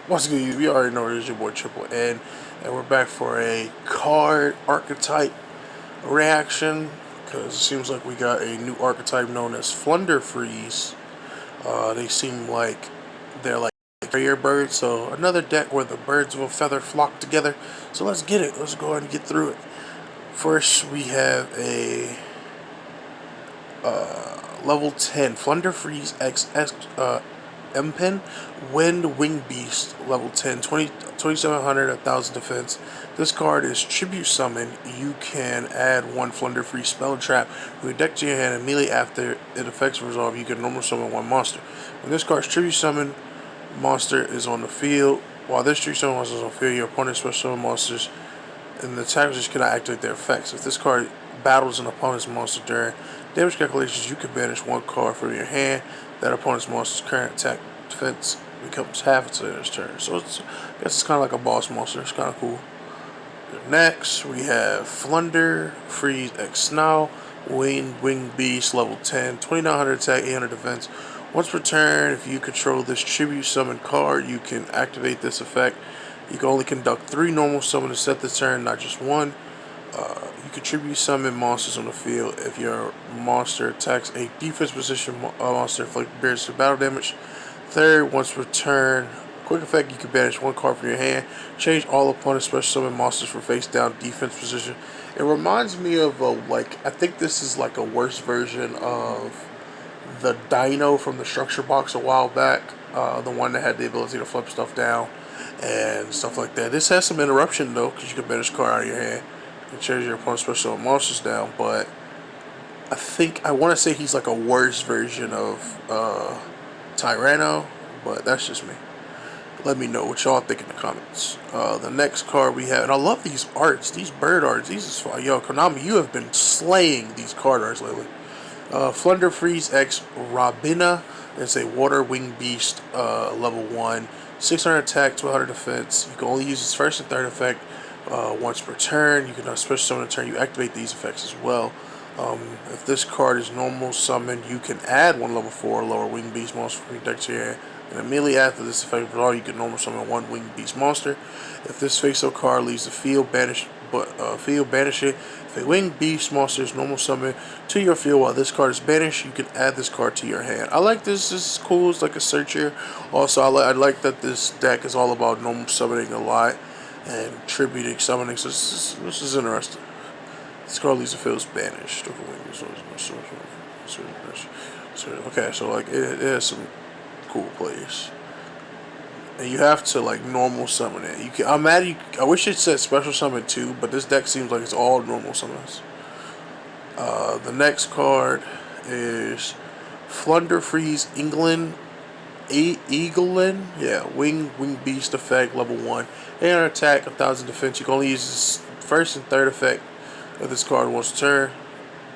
Once again, we already know it is your boy Triple N, and we're back for a card archetype reaction because it seems like we got a new archetype known as Flundereeze. They seem like they're like carrier birds, so another deck where the birds of a feather flock together. So let's get it. Let's go ahead and get through it. First, we have a level 10 Flundereeze X M-Pen, Wind Wing Beast, level 10, 2700, 1000 defense. This card is Tribute Summon. You can add one Flundereeze spell trap from your deck to your hand immediately after it effects resolve. You can normal summon one monster. When this card's Tribute Summon monster is on the field, while this Tribute Summon monster is on the field, your opponent's special summon monsters and the attackers just cannot activate their effects. If this card battles an opponent's monster during damage calculations, you can banish one card from your hand. That opponent's monster's current attack defense becomes half until its turn. So I guess it's kind of like a boss monster. It's kind of cool. Next, we have Flundereeze X Snow, Wing Beast, level 10, 2900 attack, 800 defense. Once per turn, if you control this tribute summon card, you can activate this effect. You can only conduct 3 normal summons to set the turn, not just one. You can tribute summon monsters on the field. If your monster attacks a defense position monster, inflict bears battle damage. Third, once per turn, quick effect, you can banish one card from your hand. Change all opponent's special summon monsters for face down defense position. It reminds me of I think this is like a worse version of the Dino from the structure box a while back. The one that had the ability to flip stuff down and stuff like that. This has some interruption though, because you can banish a card out of your hand and change your opponent's special monsters down. But I want to say he's like a worse version of Tyranno, but that's just me. Let me know what y'all think in the comments. The next card we have, and I love these arts, these bird arts. These is fun. Yo, Konami, you have been slaying these card arts lately. Flundereeze X Robina. It's a Water Wing Beast, level 1. 600 attack, 1200 defense. You can only use its first and third effect once per turn. You can special summon a turn. You activate these effects as well. If this card is normal summoned, you can add one level 4 lower Wing Beast monster from your deck to your hand. And immediately after this effect draw, you can normal summon one Winged Beast monster. If this face-up card leaves the field, banish it. If a Winged Beast monster is normal summon to your field while this card is banished, you can add this card to your hand. I like this. This is cool. It's like a searcher. Also, I like that this deck is all about normal summoning a lot and tributing summoning. So this is interesting. This card leaves the field is banished. Okay, so like it has some cool plays. And you have to like normal summon it. You can. I'm mad. I wish it said special summon too, but this deck seems like it's all normal summons. The next card is Flundereeze England. Eaglin, yeah, Wing Beast effect, level 1. 800 attack, 1000 defense. You can only use this first and third effect of this card once a turn.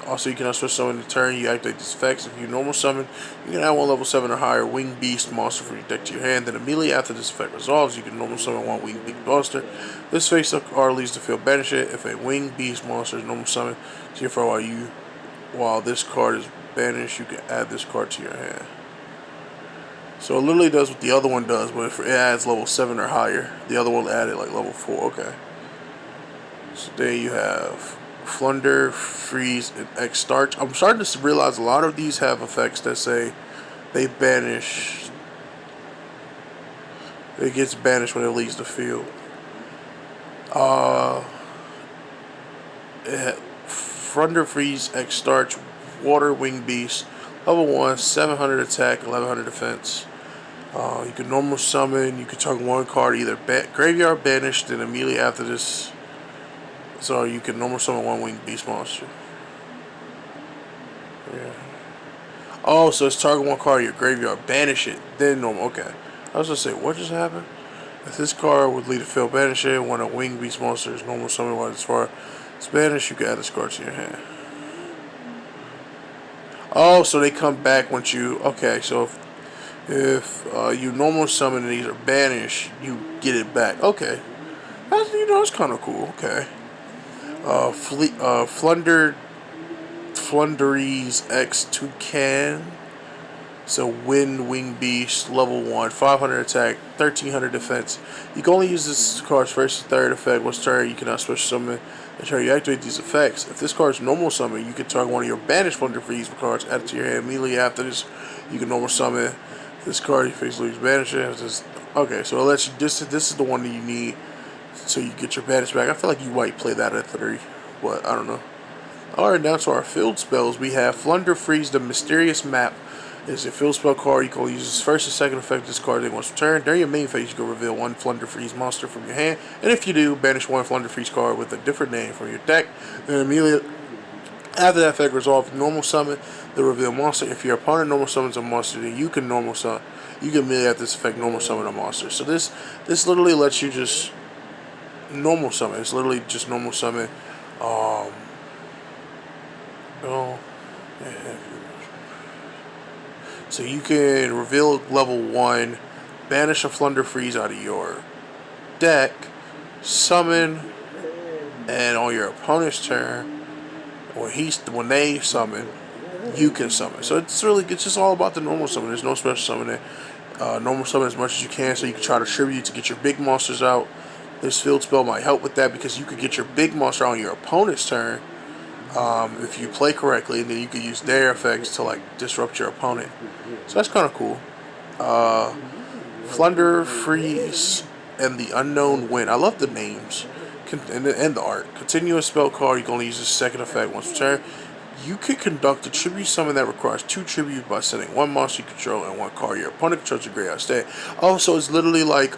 Also, you can switch summon the turn. You activate these effects. If you normal summon, you can add one level 7 or higher Wing Beast monster from your deck to your hand. Then immediately after this effect resolves, you can normal summon one Wing Beast monster. This face-up card leaves the field, banish it. If a Wing Beast monster is normal summon to your field while this card is banished, you can add this card to your hand. So it literally does what the other one does, but if it adds level 7 or higher, the other one added like level 4. Okay. So there you have Flundereeze and X Starch. I'm starting to realize a lot of these have effects that say they banish. It gets banished when it leaves the field. Flundereeze X Starch, Water Wing Beast, level 1, 700 attack, 1100 defense. You can normal summon. You can target one card, either graveyard banished, and immediately after this, so you can normal summon one Winged Beast monster. Yeah. Oh, so it's target one card, your graveyard, banish it, then normal. Okay. I was gonna say, what just happened? If this card would lead to field, banish it. When a Winged Beast monster is normal summon while it's far, it's banished. You can add this card to your hand. Oh, so they come back once you. Okay, so if you normal summon and these are banished, you get it back. Okay, that's kind of cool. Okay, Flundereeze X Toucan. So Wind Wing Beast, level 1, 500 attack, 1300 defense. You can only use this card's first and third effect. Once turn, you cannot special summon until you activate these effects. If this card's normal summon, you can target one of your banished Flundereeze cards added to your hand. Immediately after this, you can normal summon this card. You face lose banish. Okay, so it lets you. This is the one that you need, so you get your banish back. I feel like you might play that at 3, but I don't know. Alright, now to our field spells. We have Flundereeze, the Mysterious Map. It's a field spell card. You can use its first and second effect of this card once per turn. During your main phase, you can reveal one Flundereeze monster from your hand. And if you do, banish one Flundereeze card with a different name from your deck. Then immediately after that effect resolve, normal summon the reveal monster. If your opponent normal summons a monster, then you can normal summon. You can immediately after this effect normal summon a monster. So this literally lets you just normal summon. It's literally just normal summon. Oh, yeah. So you can reveal level 1, banish a Flundereeze out of your deck, summon, and on your opponent's turn, when they summon, you can summon. So it's just all about the normal summon. There's no special summoning. Normal summon as much as you can, so you can try to tribute to get your big monsters out. This field spell might help with that because you could get your big monster on your opponent's turn. If you play correctly, and then you can use their effects to like disrupt your opponent. So that's kind of cool. Flundereeze and the Unknown Wind. I love the names and the art. Continuous spell card. You can only use the second effect once per turn. You can conduct a tribute summon that requires 2 tributes by sending 1 monster you control and 1 card your opponent controls a graveyard state. Oh, so it's literally like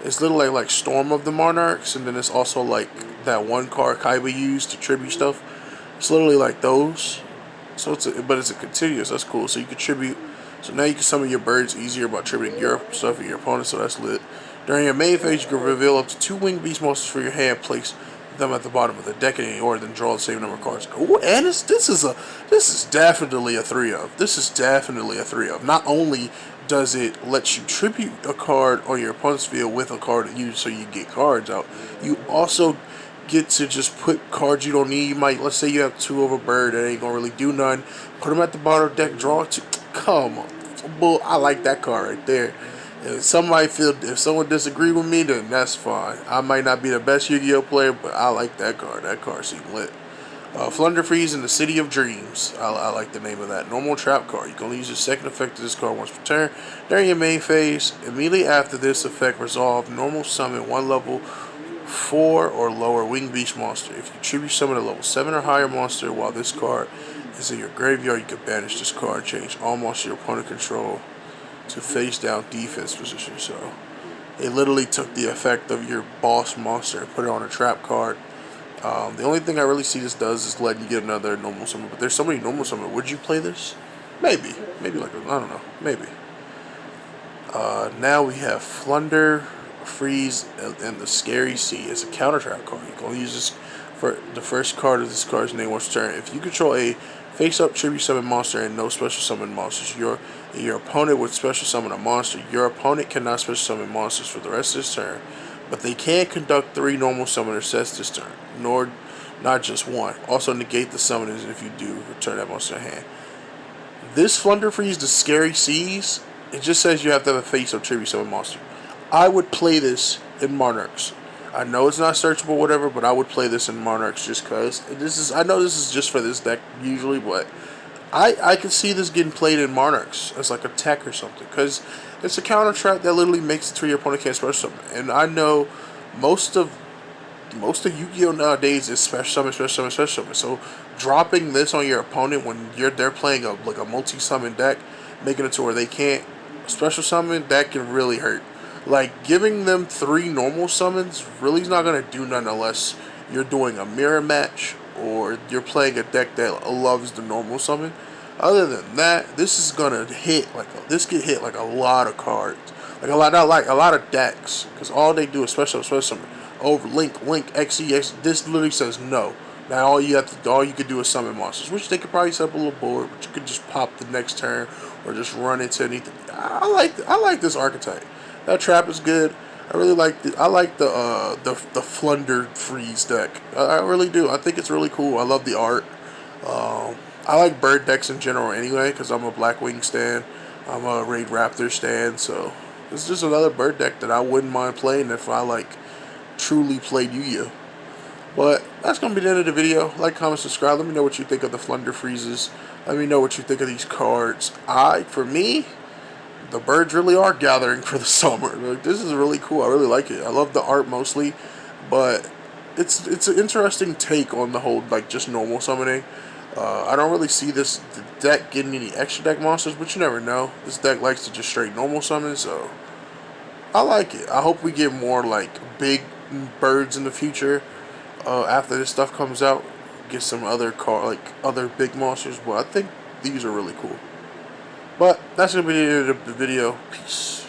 like Storm of the Monarchs, and then it's also like that one card Kaiba used to tribute stuff. It's literally like those. So but it's a continuous. That's cool. So you can tribute. So now you can summon your birds easier by tributing your stuff and your opponent. So that's lit. During your main phase, you can reveal up to 2 winged beast monsters for your hand. Place them at the bottom of the deck in any order, then draw the same number of cards. Ooh, and this is definitely a 3-of. This is definitely a 3-of. Not only does it let you tribute a card on your opponent's field with a card that you so you get cards out, you also get to just put cards you don't need. You might, let's say you have 2 of a bird that ain't gonna really do nothing. Put them at the bottom of the deck, draw 2. Come on, bull. I like that card right there. If someone disagree with me, then that's fine. I might not be the best Yu-Gi-Oh player, but I like that card. That card seems lit. Flundereeze in the City of Dreams. I like the name of that. Normal trap card. You can only use the second effect of this card once per turn. During your main phase, immediately after this effect resolve, normal summon 1 level 4 or lower winged beast monster. If you tribute summon a level 7 or higher monster while this card is in your graveyard, you can banish this card. Change all monsters your opponent control to face down defense position. So it literally took the effect of your boss monster and put it on a trap card. The only thing I really see this does is let you get another normal summon. But there's so many normal summon. Would you play this? Maybe. Maybe like, I don't know. Maybe. Now we have Flundereeze and the Scary Sea. It's a counter trap card. You can only use this for the first card of this card's name once per turn. If you control a face-up tribute summon monster and no special summon monsters, your opponent would special summon a monster. Your opponent cannot special summon monsters for the rest of this turn, but they can conduct 3 normal summoner sets this turn, nor not just 1. Also negate the summoners if you do return that monster in hand. This Flundereeze, the Scary Seas, it just says you have to have a face-up tribute summon monster. I would play this in Monarchs. I know it's not searchable, whatever, but I would play this in Monarchs just because. I know this is just for this deck usually, but I can see this getting played in Monarchs as like a tech or something, because it's a counter trap that literally makes it to your opponent can't special summon. And I know most of Yu-Gi-Oh nowadays is special summon, special summon, special summon. So dropping this on your opponent when they're playing a multi-summon deck, making it to where they can't special summon, that can really hurt. Like, giving them 3 normal summons really is not going to do nothing unless you're doing a mirror match or you're playing a deck that loves the normal summon. Other than that, this is going to hit this could hit like a lot of cards. Like a lot of decks, because all they do is special summon. Over Link, XEX, this literally says no. Now all you could do is summon monsters, which they could probably set up a little board, but you could just pop the next turn or just run into anything. I like this archetype. That trap is good. I really like the Flundereeze deck. I really do. I think it's really cool. I love the art. I like bird decks in general anyway because I'm a Blackwing stan. I'm a Raid Raptor stan, so it's just another bird deck that I wouldn't mind playing if I like truly played Yu-Gi-Oh. But that's gonna be the end of the video. Like, comment, subscribe. Let me know what you think of the Flundereezes. Let me know what you think of these cards. For me, the birds really are gathering for the summer. Like, this is really cool. I really like it. I love the art mostly, but it's an interesting take on the whole like just normal summoning. I don't really see this deck getting any extra deck monsters, but you never know. This deck likes to just straight normal summon, so I like it. I hope we get more like big birds in the future. After this stuff comes out, get some other other big monsters. But I think these are really cool. But that's gonna be the end of the video. Peace.